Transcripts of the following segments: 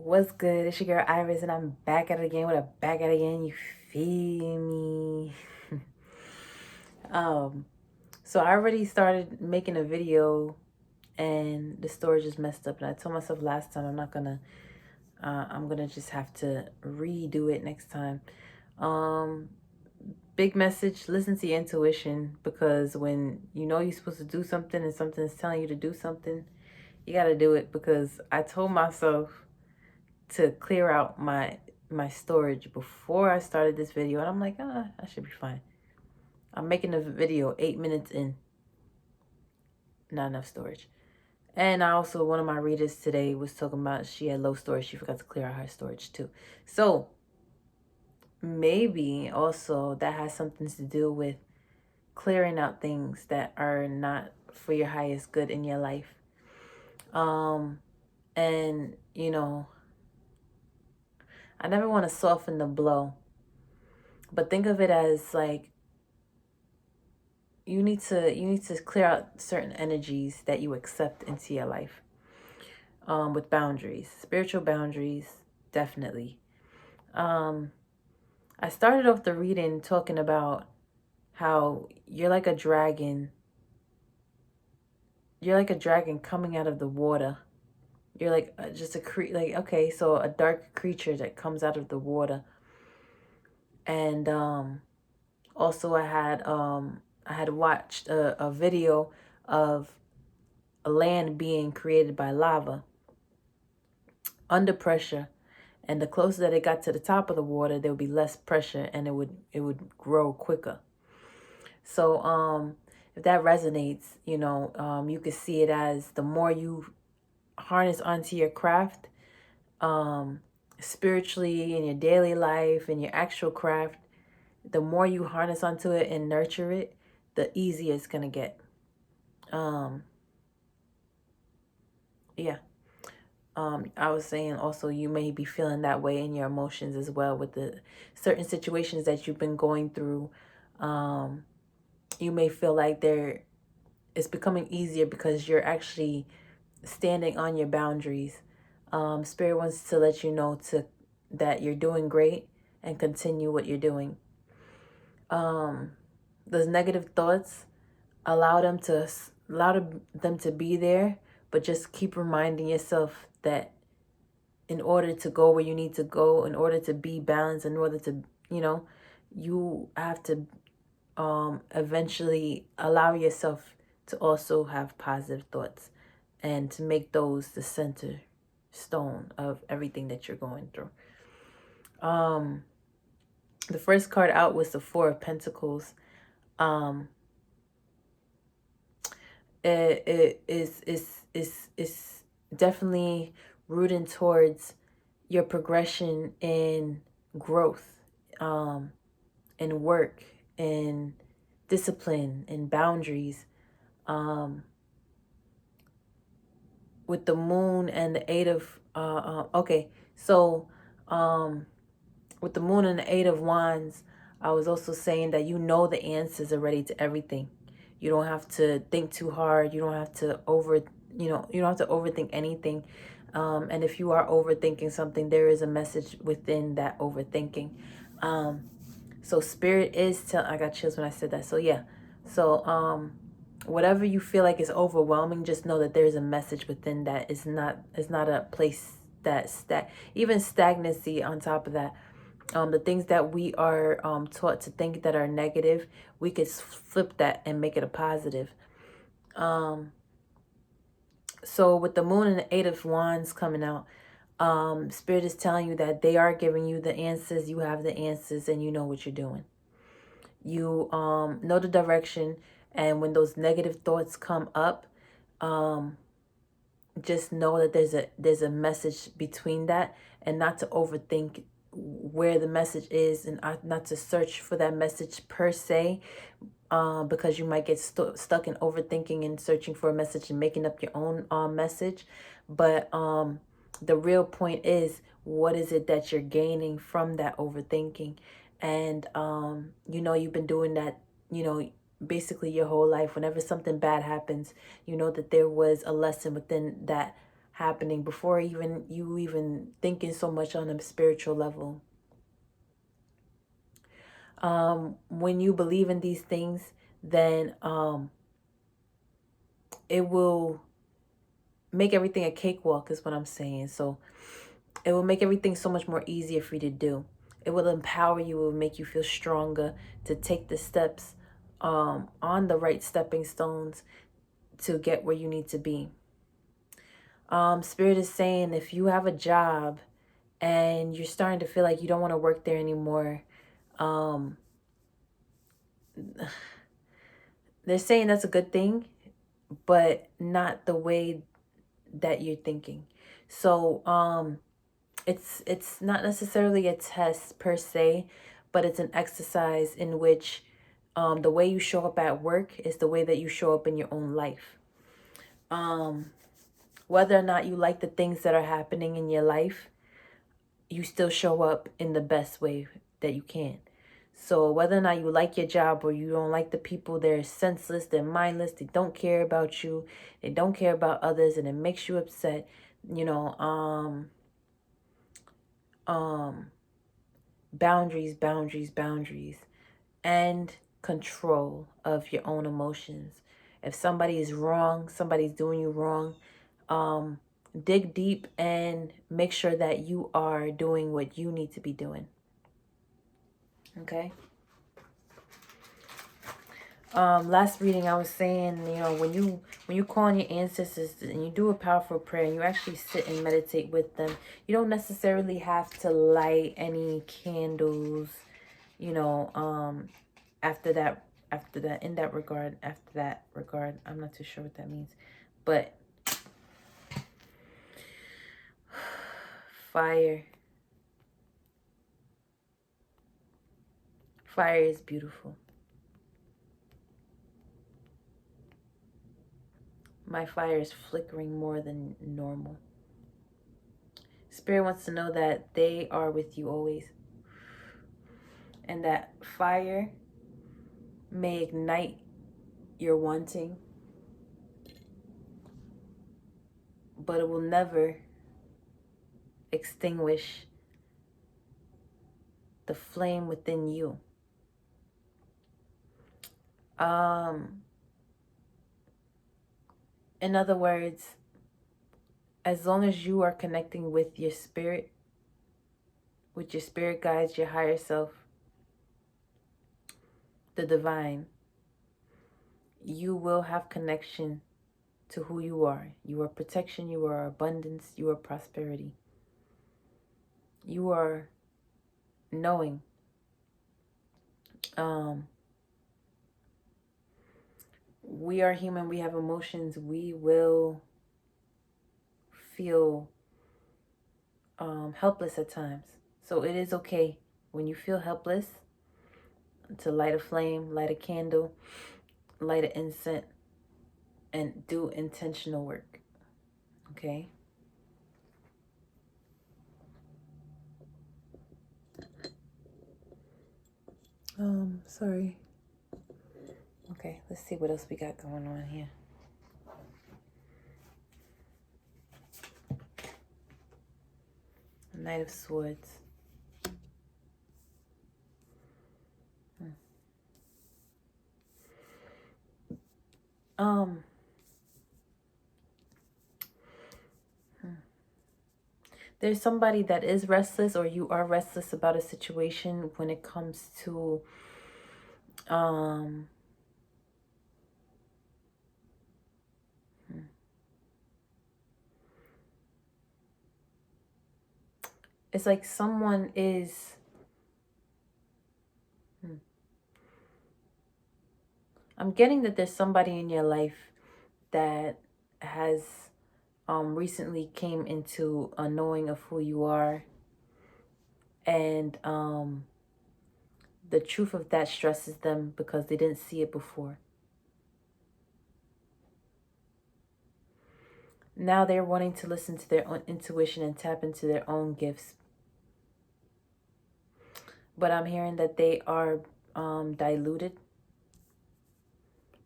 What's good? It's your girl Iris, and I'm back at it again with a back at it again. You feel me? um, so I already started making a video, and the storage is messed up. And I told myself last time I'm not gonna. I'm gonna just have to redo it next time. Um, Big message: listen to your intuition, because when you know you're supposed to do something and something is telling you to do something, you gotta do it. Because I told myself to clear out my storage before I started this video, and I'm like, I should be fine. I'm making the video 8 minutes in, not enough storage. And I also, one of my readers today was talking about she had low storage. She forgot to clear out her storage too. So maybe also that has something to do with clearing out things that are not for your highest good in your life. And I never want to soften the blow, but think of it as like you need to clear out certain energies that you accept into your life, with boundaries, spiritual boundaries, definitely. um I started off the reading talking about how you're like a dragon coming out of the water. You're like just like, okay, so a dark creature that comes out of the water. And also I had watched a video of a land being created by lava under pressure, and the closer that it got to the top of the water, there would be less pressure, and it would grow quicker. So if that resonates, you could see it as the more you harness onto your craft, um spiritually, in your daily life, in your actual craft, the more you harness onto it and nurture it, the easier it's gonna get. um yeah. I was saying also, you may be feeling that way in your emotions as well, with the certain situations that you've been going through. Um, you may feel like it's becoming easier because you're actually standing on your boundaries. Spirit wants to let you know that you're doing great, and continue what you're doing. Um, those negative thoughts, allow them to be there, but just keep reminding yourself that in order to go where you need to go, in order to be balanced, in order to, you have to eventually allow yourself to also have positive thoughts, and to make those the center stone of everything that you're going through. Um, the first card out was the Four of Pentacles. Um, it is definitely rooting towards your progression in growth, in work, in discipline, in boundaries. Um, with the moon and the eight of okay, so um, with the moon and the Eight of Wands, I was also saying that the answers already to everything. You don't have to think too hard. You don't have to you don't have to overthink anything. And if you are overthinking something, there is a message within that overthinking. So spirit is I got chills when I said that. So yeah. So whatever you feel like is overwhelming, just know that there's a message within that. It's not a place even stagnancy on top of that. The things that we are taught to think that are negative, we could flip that and make it a positive. Um, so with the moon and the Eight of Wands coming out, Spirit is telling you that they are giving you the answers. You have the answers, and you know what you're doing. You know the direction, and when those negative thoughts come up, um, just know that there's a message between that, and not to overthink where the message is, and not to search for that message per se, because you might get stuck in overthinking and searching for a message and making up your own message. But the real point is, what is it that you're gaining from that overthinking? And you've been doing that, basically your whole life. Whenever something bad happens, you know that there was a lesson within that happening before you even thinking so much on a spiritual level. When you believe in these things, then it will make everything a cakewalk, is what I'm saying. So it will make everything so much more easier for you to do. It will empower you. It will make you feel stronger to take the steps on the right stepping stones to get where you need to be. Spirit is saying if you have a job and you're starting to feel like you don't want to work there anymore, they're saying that's a good thing, but not the way that you're thinking. So it's not necessarily a test per se, but it's an exercise in which the way you show up at work is the way that you show up in your own life. Whether or not you like the things that are happening in your life, you still show up in the best way that you can. So whether or not you like your job or you don't like the people, they're senseless, they're mindless, they don't care about you, they don't care about others, and it makes you upset, you know, boundaries, boundaries, boundaries, and control of your own emotions. If somebody is wrong, somebody's doing you wrong, dig deep and make sure that you are doing what you need to be doing. Okay. Last reading I was saying, you know, when you call on your ancestors and you do a powerful prayer and you actually sit and meditate with them, you don't necessarily have to light any candles, you know, after that in that regard, after that regard, I'm not too sure what that means, but fire is beautiful. My fire is flickering more than normal. Spirit wants to know that they are with you always. And that fire may ignite your wanting, but it will never extinguish the flame within you. In other words, as long as you are connecting with your spirit guides, your higher self, the divine, you will have connection to who you are. You are protection, you are abundance, you are prosperity. You are knowing. We are human, we have emotions, we will feel helpless at times. So it is okay when you feel helpless to light a flame, light a candle, light an incense, and do intentional work. Okay? Sorry. Okay, let's see what else we got going on here. Knight of Swords. There's somebody that is restless, or you are restless about a situation when it comes to it's like someone is I'm getting that there's somebody in your life that has recently came into a knowing of who you are, and the truth of that stresses them because they didn't see it before. Now they're wanting to listen to their own intuition and tap into their own gifts. But I'm hearing that they are diluted.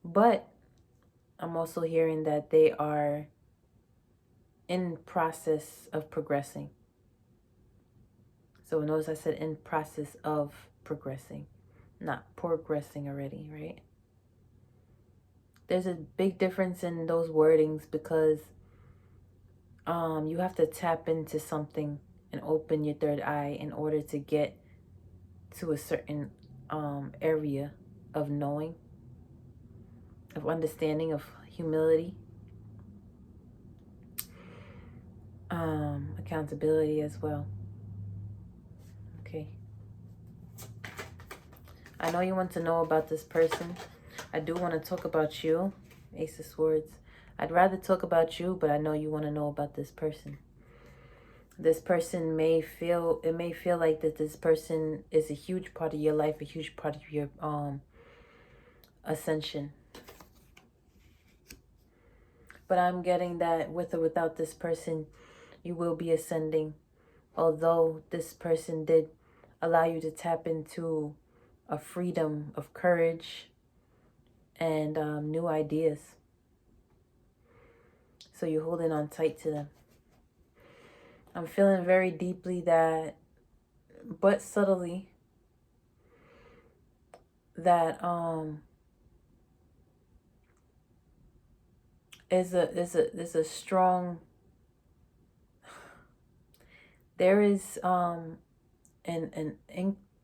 But I'm also hearing that they are in process of progressing. So notice I said in process of progressing, not progressing already, right? There's a big difference in those wordings because you have to tap into something and open your third eye in order to get to a certain area of knowing, of understanding, of humility, accountability as well. Okay. I know you want to know about this person. I do want to talk about you, Ace of Swords. I'd rather talk about you, but I know you want to know about this person. This person may feel like that this person is a huge part of your life, a huge part of your ascension. But I'm getting that with or without this person, you will be ascending. Although this person did allow you to tap into a freedom of courage and new ideas. So you're holding on tight to them. I'm feeling very deeply that, but subtly, that is a strong, there is an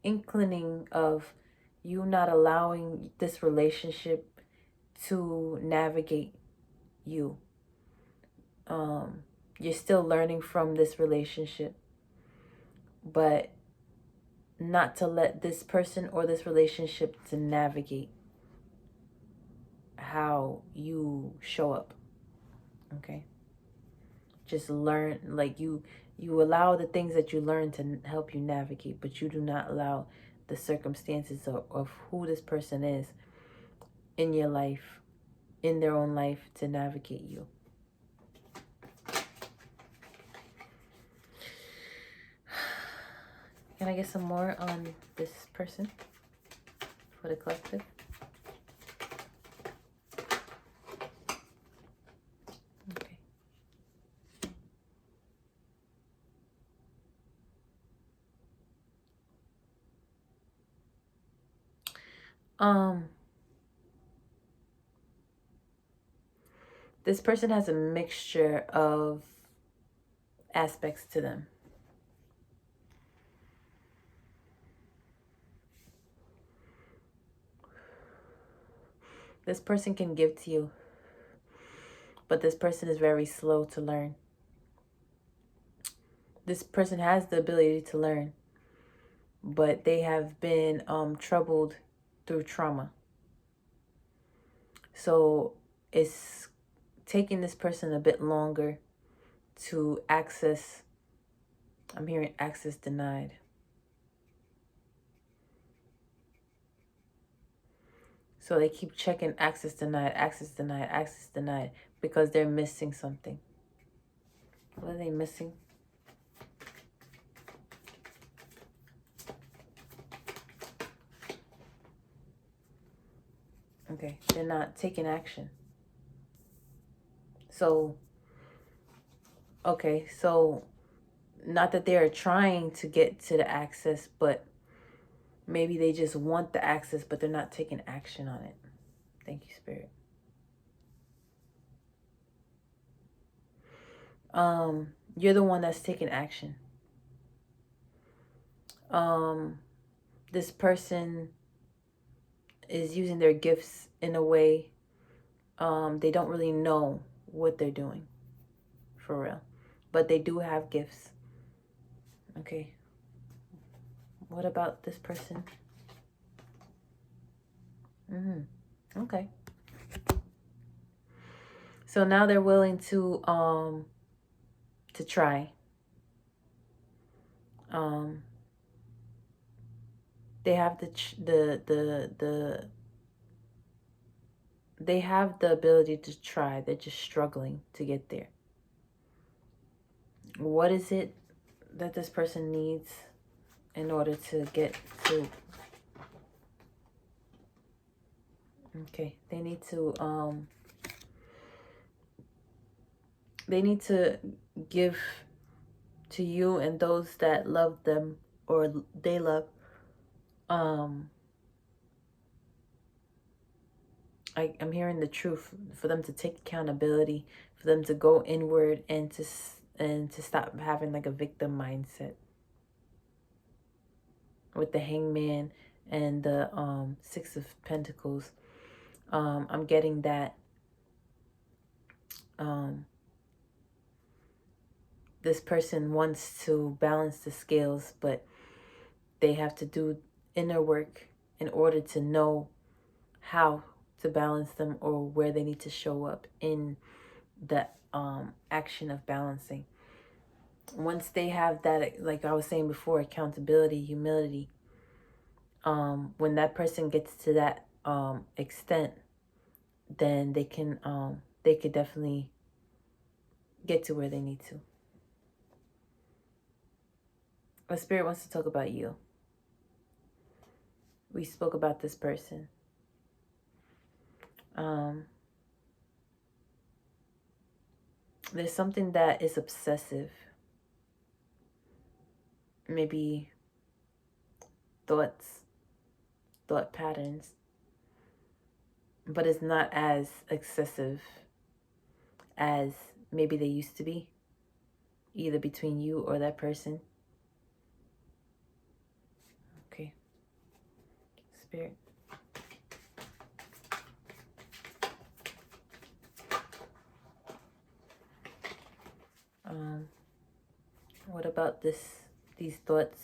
inclining of you not allowing this relationship to navigate you. You're still learning from this relationship, but not to let this person or this relationship to navigate how you show up. Okay, just learn, like you allow the things that you learn to help you navigate, but you do not allow the circumstances of who this person is in your life, in their own life, to navigate you. Can I get some more on this person for the collective? Okay. This person has a mixture of aspects to them. This person can give to you, but this person is very slow to learn. This person has the ability to learn, but they have been troubled through trauma. So it's taking this person a bit longer to access. I'm hearing access denied. So they keep checking access denied, access denied, access denied, because they're missing something. What are they missing? Okay, they're not taking action. So, okay, so not that they're trying to get to the access, but maybe they just want the access, but they're not taking action on it. Thank you, Spirit. You're the one that's taking action. This person is using their gifts in a way they don't really know what they're doing, for real, but they do have gifts. Okay, what about this person? Okay, so now they're willing to try. They have they have the ability to try. They're just struggling to get there. What is it that this person needs in order to get to? Okay, they need to They need to give to you and those that love them or they love. I'm hearing the truth, for them to take accountability, for them to go inward, and to stop having like a victim mindset. With the Hangman and the Six of Pentacles, I'm getting that this person wants to balance the scales, but they have to do inner work in order to know how to balance them, or where they need to show up in the action of balancing. Once they have that, like I was saying before, accountability, humility, when that person gets to that extent, then they could definitely get to where they need to. But Spirit wants to talk about you. We spoke about this person. There's something that is obsessive. Maybe thought patterns. But it's not as excessive as maybe they used to be. Either between you or that person. Okay. Spirit. What about these thoughts?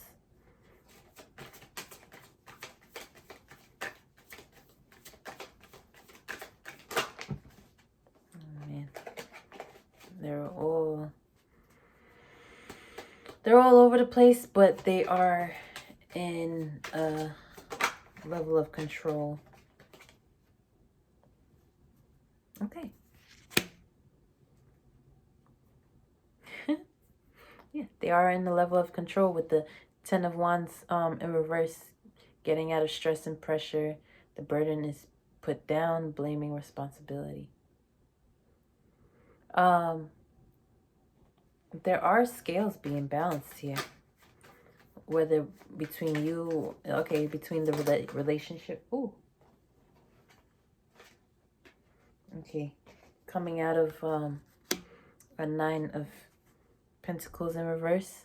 Oh man. They're all over the place, but they are in a level of control. Okay. Yeah, they are in the level of control with the Ten of Wands in reverse, getting out of stress and pressure. The burden is put down, blaming responsibility. There are scales being balanced here. Whether between you, okay, between the relationship. Ooh. Okay. Coming out of a Nine of Pentacles in reverse.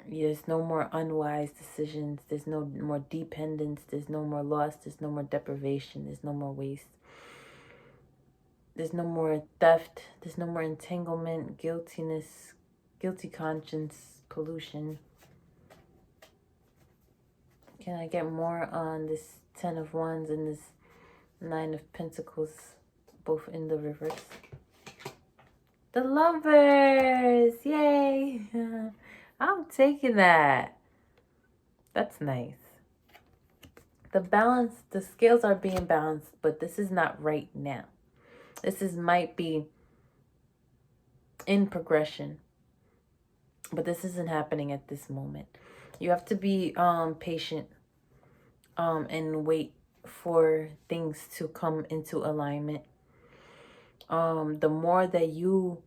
There's no more unwise decisions. There's no more dependence. There's no more loss. There's no more deprivation. There's no more waste. There's no more theft. There's no more entanglement, guiltiness, guilty conscience, pollution. Can I get more on this Ten of Wands and this Nine of Pentacles, both in the reverse? The Lovers! Yay! I'm taking that. That's nice. The scales are being balanced, but this is not right now. This might be in progression, but this isn't happening at this moment. You have to be patient and wait for things to come into alignment. The more that you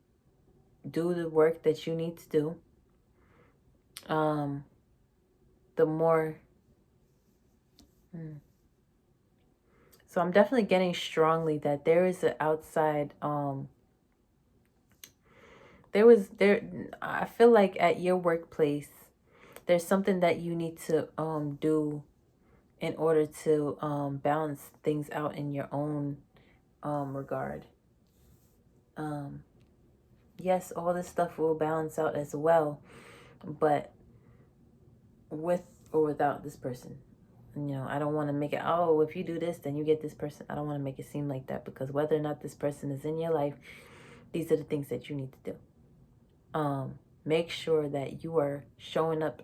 do the work that you need to do, the more so I'm definitely getting strongly that there is an outside I feel like at your workplace there's something that you need to do in order to balance things out in your own regard. Yes, all this stuff will balance out as well, but with or without this person. You know, I don't want to make it, oh, if you do this, then you get this person. I don't want to make it seem like that, because whether or not this person is in your life, these are the things that you need to do. Make sure that you are showing up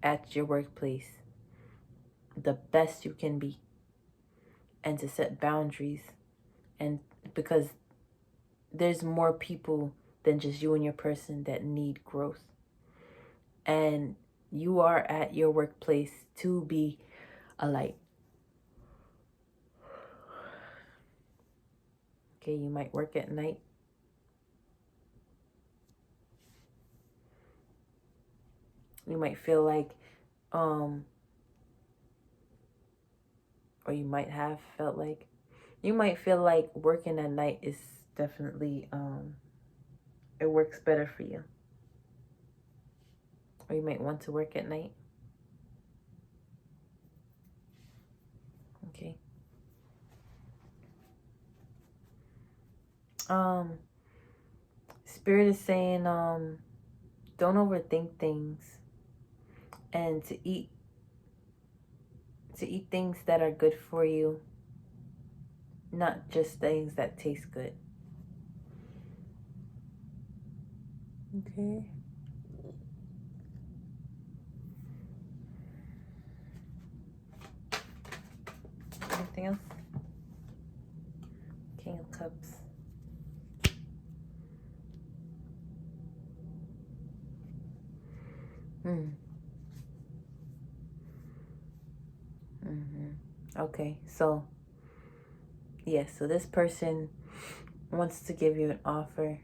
at your workplace the best you can be, and to set boundaries, and because there's more people than just you and your person that need growth, and you are at your workplace to be a light. Okay, you might work at night. You might feel like, or you might have felt like, you might feel like working at night is definitely, it works better for you. Or you might want to work at night. Okay. Spirit is saying, don't overthink things, and to eat things that are good for you, not just things that taste good. Okay. Anything else? King of Cups. Okay, so yes, so this person wants to give you an offer.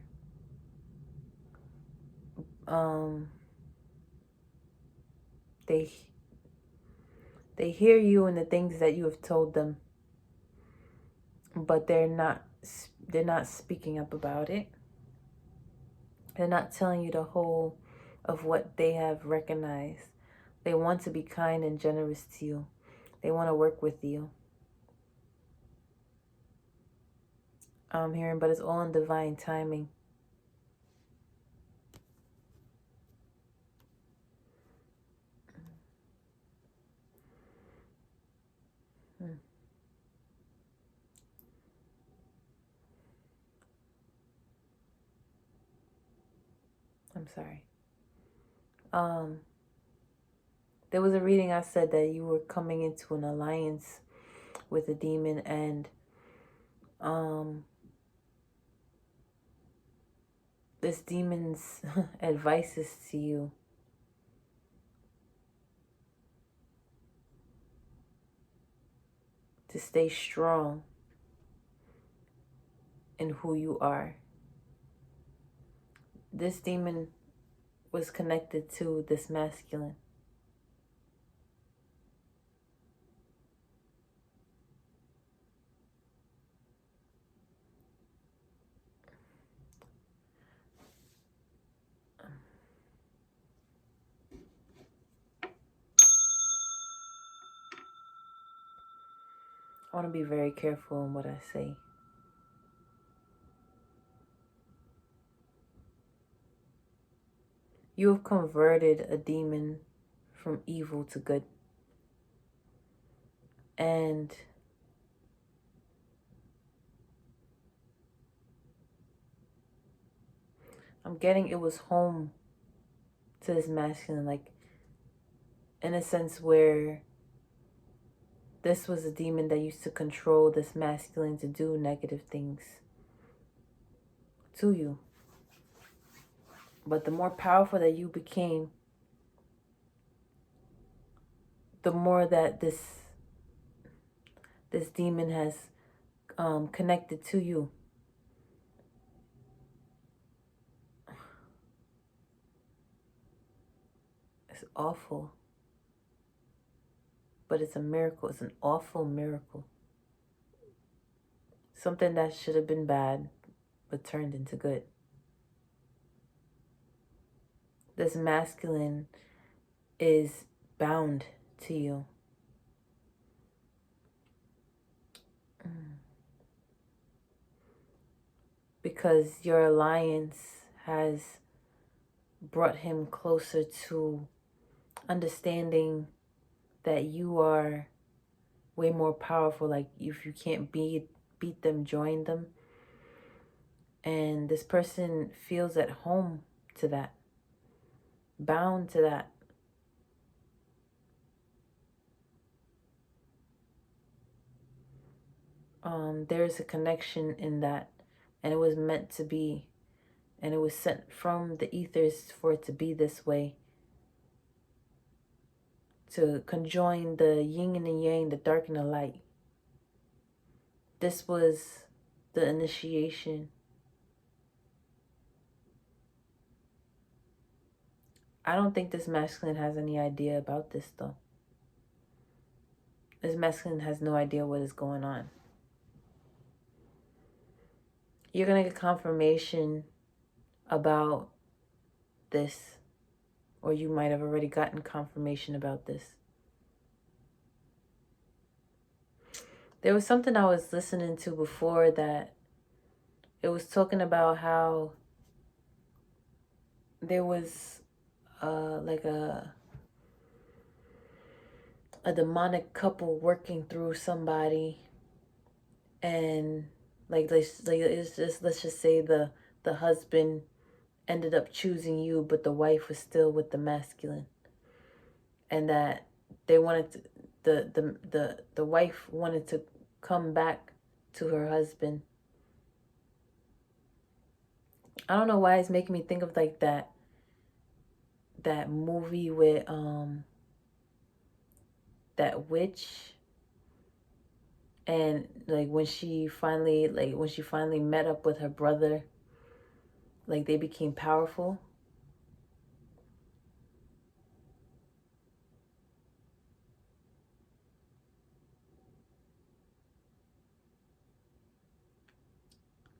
They hear you and the things that you have told them, but they're not speaking up about it. They're not telling you the whole of what they have recognized. They want to be kind and generous to you. They want to work with you. I'm hearing, but it's all in divine timing. I'm sorry. There was a reading I said that you were coming into an alliance with a demon, and this demon's advice is to you to stay strong in who you are. This demon was connected to this masculine. I want to be very careful in what I say. You have converted a demon from evil to good. And I'm getting it was home to this masculine, like in a sense where this was a demon that used to control this masculine to do negative things to you. But the more powerful that you became, the more that this demon has connected to you. It's awful. But it's a miracle. It's an awful miracle. Something that should have been bad, but turned into good. This masculine is bound to you. Because your alliance has brought him closer to understanding that you are way more powerful. Like, if you can't beat them, join them. And this person feels at home to that, bound to that. There's a connection in that, and it was meant to be, and it was sent from the ethers for it to be this way, to conjoin the yin and the yang, the dark and the light. This was the initiation. I don't think this masculine has any idea about this, though. This masculine has no idea what is going on. You're going to get confirmation about this, or you might have already gotten confirmation about this. There was something I was listening to before that it was talking about how there was like a demonic couple working through somebody, and let's just say the husband ended up choosing you, but the wife was still with the masculine, and that they wanted to, the wife wanted to come back to her husband. I don't know why it's making me think of like that movie with that witch, and like when she finally met up with her brother, like they became powerful.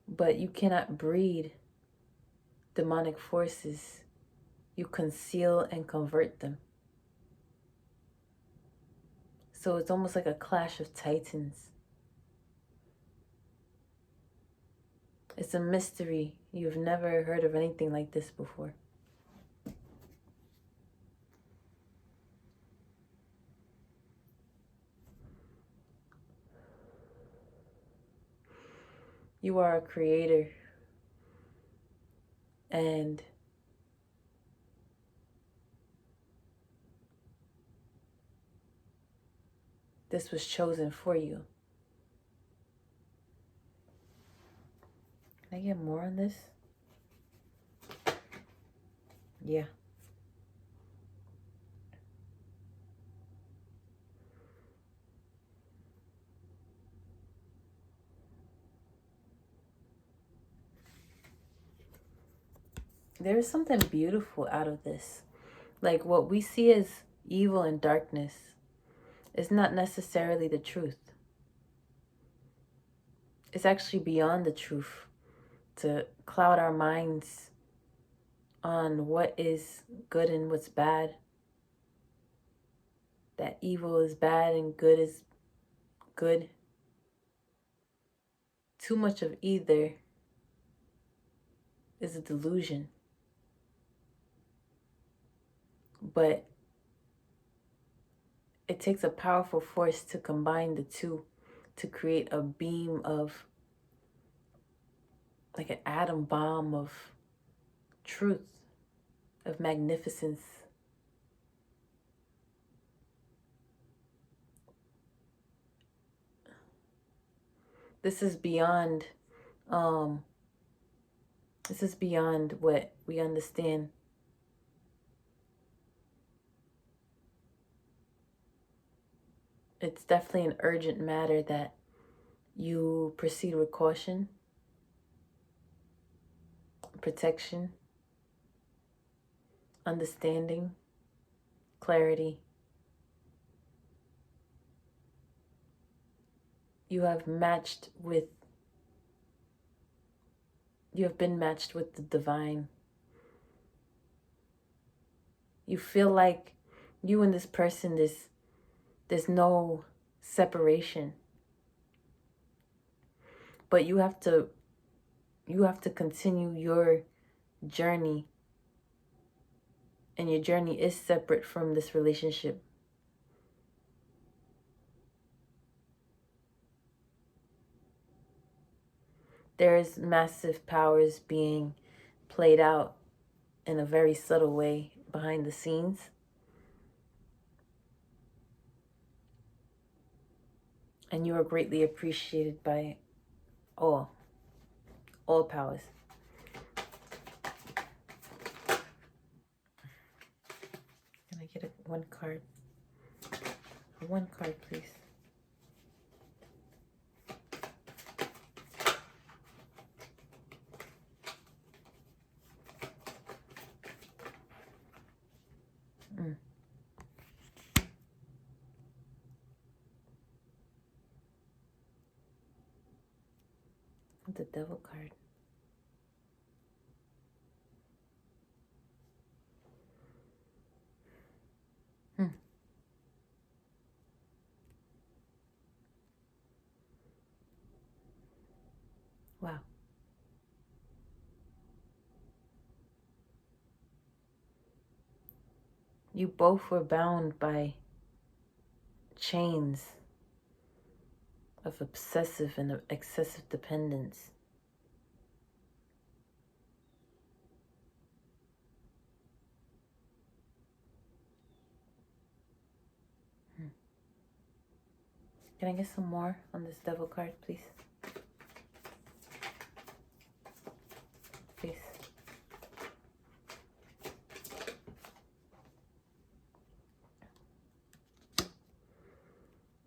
But you cannot breed demonic forces. You conceal and convert them. So it's almost like a clash of titans. It's a mystery. You've never heard of anything like this before. You are a creator. And this was chosen for you. Can I get more on this? Yeah. There is something beautiful out of this. Like what we see as evil and darkness is not necessarily the truth. It's actually beyond the truth to cloud our minds on what is good and what's bad. That evil is bad and good is good. Too much of either is a delusion. But it takes a powerful force to combine the two to create a beam of, like an atom bomb of truth, of magnificence. This is beyond what we understand. It's definitely an urgent matter that you proceed with caution, protection, understanding, clarity. You have been matched with the divine. You feel like you and this person, there's no separation. But you have to continue your journey. And your journey is separate from this relationship. There's massive powers being played out in a very subtle way behind the scenes. And you are greatly appreciated by all powers. Can I get one card? One card, please. The Devil card. Wow. You both were bound by chains of obsessive and excessive dependence. Can I get some more on this Devil card, please? Please.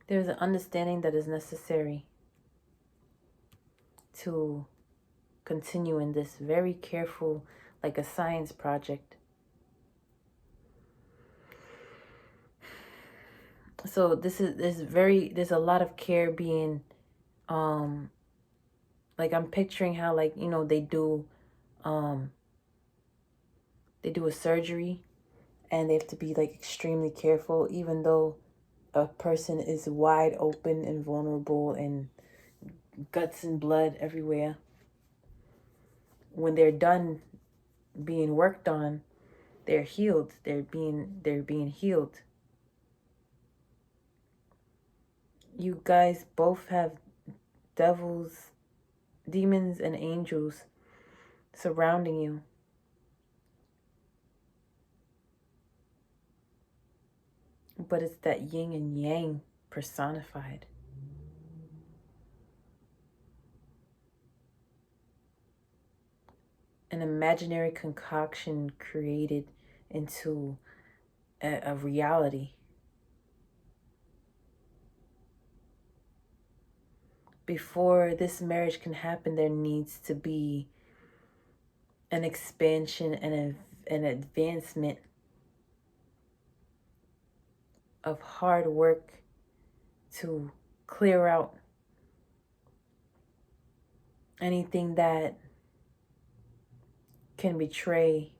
There's an understanding that is necessary to continue in this very careful, like a science project. So there's a lot of care being, like I'm picturing how, like, you know, they do a surgery and they have to be like extremely careful, even though a person is wide open and vulnerable and guts and blood everywhere. When they're done being worked on, they're healed. They're being healed. You guys both have devils, demons, and angels surrounding you. But it's that yin and yang personified. An imaginary concoction created into a reality. Before this marriage can happen, there needs to be an expansion and an advancement of hard work to clear out anything that can betray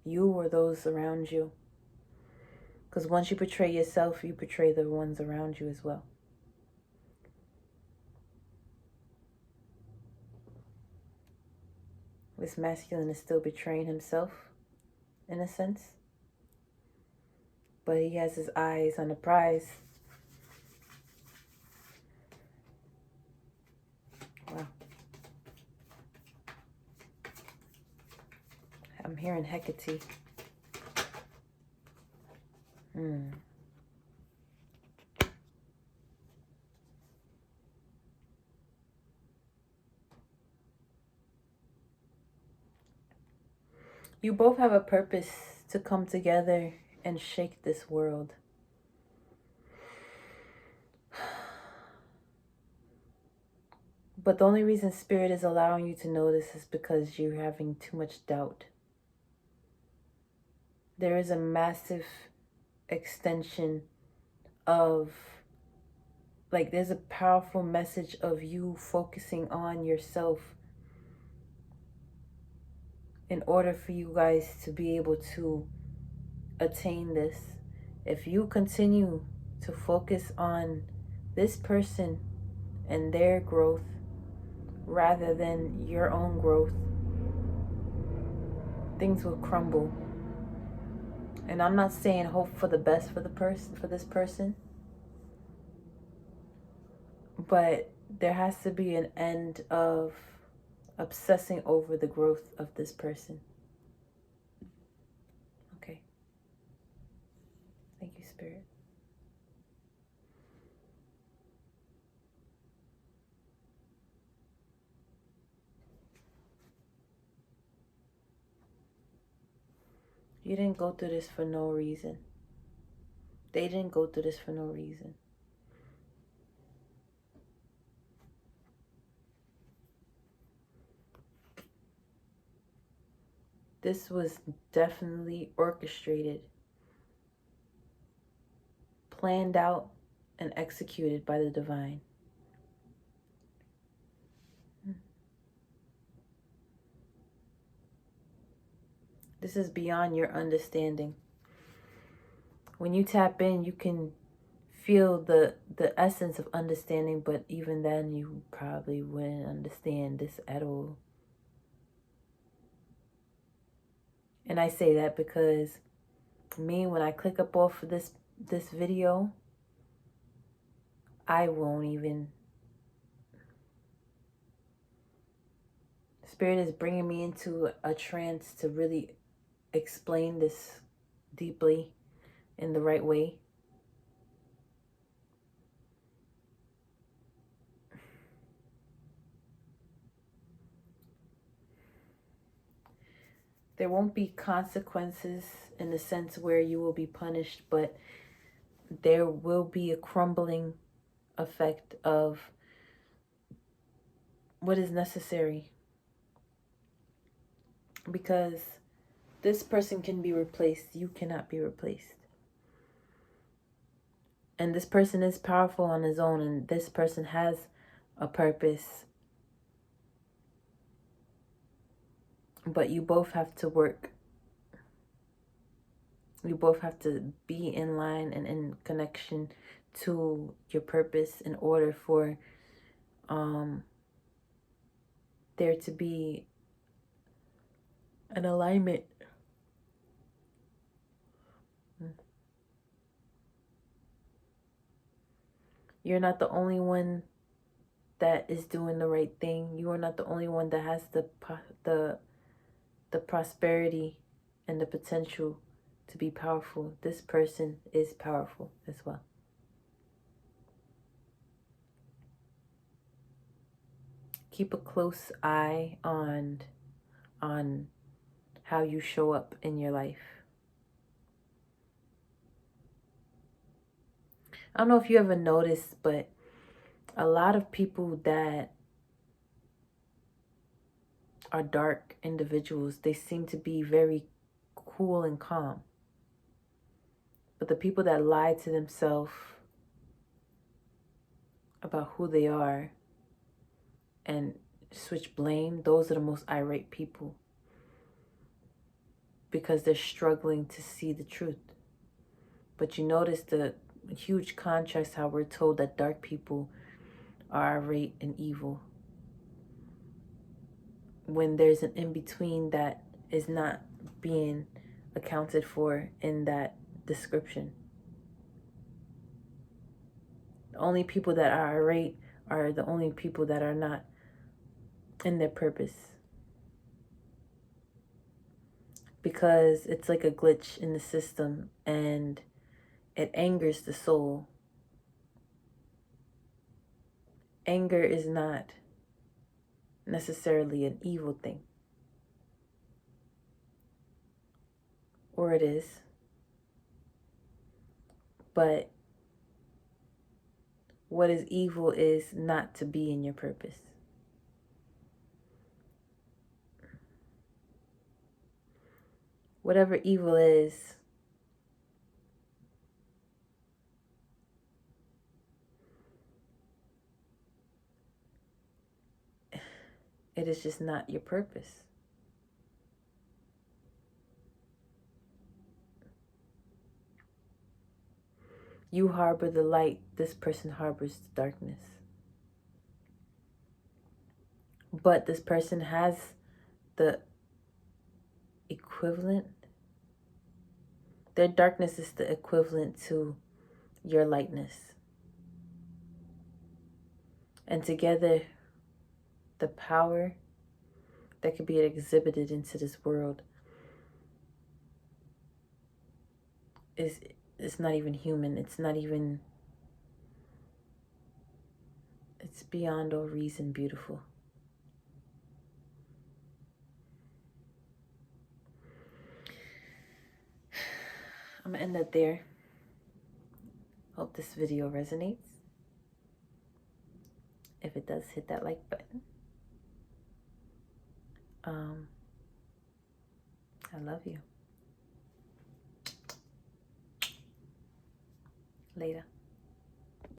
you or those around you. Because once you betray yourself, you betray the ones around you as well. This masculine is still betraying himself, in a sense. But he has his eyes on the prize. Wow. I'm hearing Hecate. You both have a purpose to come together and shake this world. But the only reason Spirit is allowing you to know this is because you're having too much doubt. There is a massive extension of, like, there's a powerful message of you focusing on yourself in order for you guys to be able to attain this. If you continue to focus on this person and their growth rather than your own growth, things will crumble. And I'm not saying hope for the best for this person, but there has to be an end of obsessing over the growth of this person. Okay. Thank you, Spirit. You didn't go through this for no reason. They didn't go through this for no reason. This was definitely orchestrated, planned out, and executed by the divine. This is beyond your understanding. When you tap in, you can feel the essence of understanding, but even then you probably wouldn't understand this at all. And I say that because me, when I click up off of this video, I won't even. Spirit is bringing me into a trance to really explain this deeply in the right way. There won't be consequences in the sense where you will be punished, but there will be a crumbling effect of what is necessary. Because this person can be replaced, you cannot be replaced. And this person is powerful on his own, and this person has a purpose. But you both have to work. You both have to be in line and in connection to your purpose in order for there to be an alignment. You're not the only one that is doing the right thing. You are not the only one that has the prosperity and the potential to be powerful. This person is powerful as well. Keep a close eye on how you show up in your life. I don't know if you ever noticed, but a lot of people that are dark individuals, they seem to be very cool and calm. But the people that lie to themselves about who they are and switch blame, those are the most irate people, because they're struggling to see the truth. But you notice the huge contrast how we're told that dark people are irate and evil, when there's an in-between that is not being accounted for in that description. The only people that are irate are the only people that are not in their purpose. Because it's like a glitch in the system and it angers the soul. Anger is not necessarily an evil thing. Or it is. But what is evil is not to be in your purpose. Whatever evil is, it is just not your purpose. You harbor the light, this person harbors the darkness. But this person has the equivalent. Their darkness is the equivalent to your lightness. And together, the power that could be exhibited into this world is, it's not even human. It's not even, it's beyond all reason beautiful. I'm gonna end that there. Hope this video resonates. If it does, hit that like button. I love you. Later.